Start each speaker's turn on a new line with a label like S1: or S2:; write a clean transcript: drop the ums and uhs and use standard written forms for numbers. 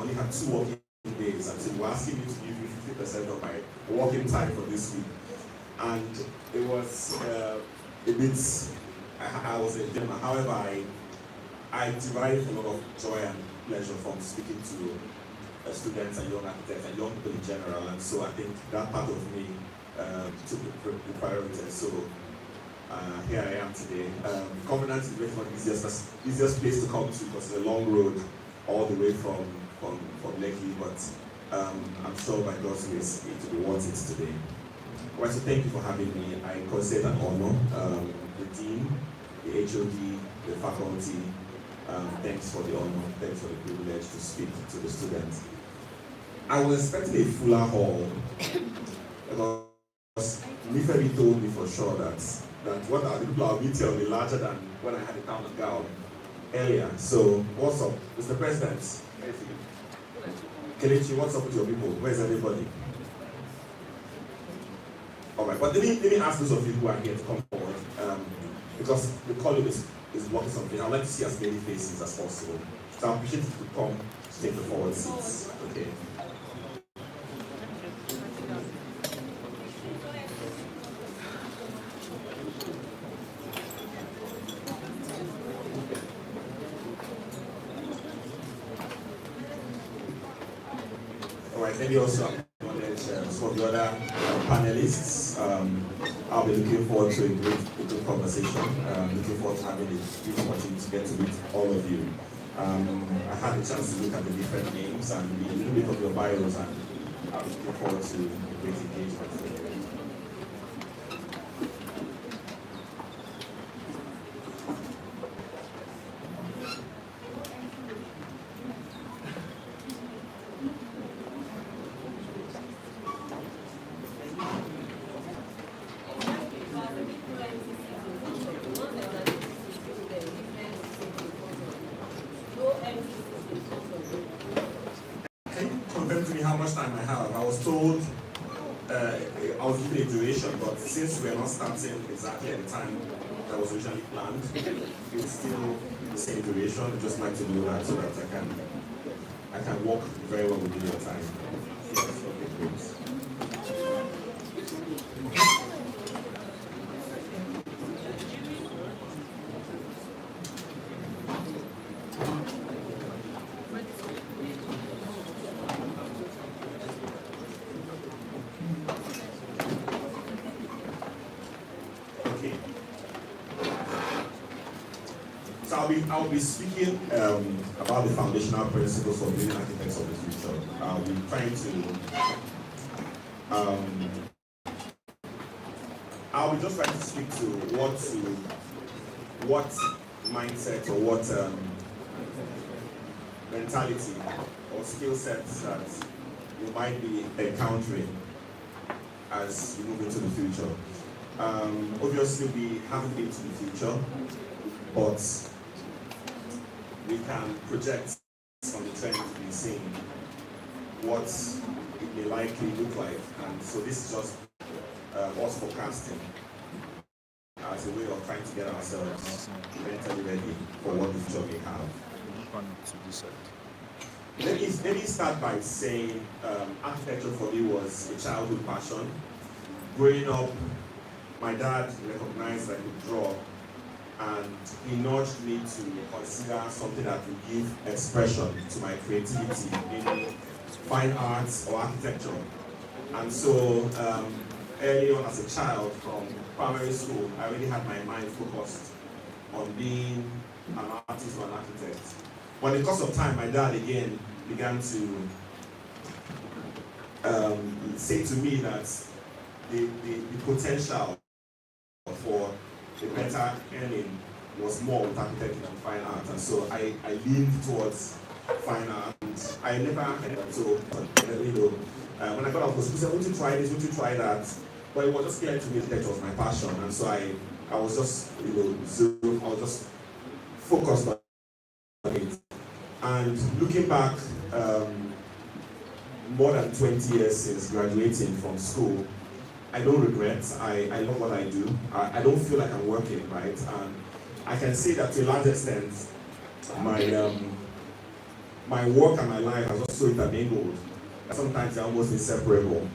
S1: only had 2 working days, and so we were asking me to give you 50% of my working time for this week. And it was a bit, I was a gentleman. However, I derived a lot of joy and pleasure from speaking to students and young architects and young people in general, and so I think that part of me took the priority. So here I am today. Covenant is really not the easiest place to come to because it's a long road all the way from Lekki, but I'm sure by God's grace it will be worth it today. I want to thank you for having me. I consider an honor. The Dean, the HOD, the faculty, thanks for the honor, thanks for the privilege to speak to the students. I was expecting a fuller hall because Nifemi told me for sure that what the people are meeting will be larger than when I had the town of Gal earlier. So what's up, Mr. President? Kelechi, what's up with your people? Where's everybody? All right, but let me ask those of you who are here to come forward, because the column is blocking something. I'd like to see as many faces as possible. So I appreciate if you come to take the forward seats. Okay. All right, let me also acknowledge some of the other panelists. I'll be looking forward to a good conversation. Looking forward to having the opportunity to get to meet all of you. I had a chance to look at the different names and read a little bit of your bios, and I'm looking forward to a great engagement. How much time I have. I was told I was given a duration, but since we're not starting exactly at the time that was originally planned, it's still the same duration. I'd just like to know that so that I can walk very well within your time. Yes, okay, great. I'll be speaking about the foundational principles for building architects of the future. I'll be trying to speak to what mindset or what mentality or skill sets that you might be encountering as you move into the future. Obviously, we haven't been to the future, but we can project on the trend to be seeing what it may likely look like. And so this is just us forecasting as a way of trying to get ourselves mentally ready for what the future may have. Let me start by saying architecture for me was a childhood passion. Growing up, my dad recognized I could draw, and he nudged me to consider something that would give expression to my creativity in fine arts or architecture. And so early on as a child from primary school, I really had my mind focused on being an artist or an architect. But in the course of time, my dad again began to say to me that the potential for a better earning was more with architecture than fine art, and so I leaned towards fine art. And I never had so when I got out of school, said, "Won't you try this? Won't you try that?" But it was just clear to me that was my passion, and so I was just I was just focused on it. And looking back, more than 20 years since graduating from school, I don't regret. I love what I do. I don't feel like I'm working, right? And I can say that to a large extent, my work and my life has so intermingled that sometimes they're almost inseparable.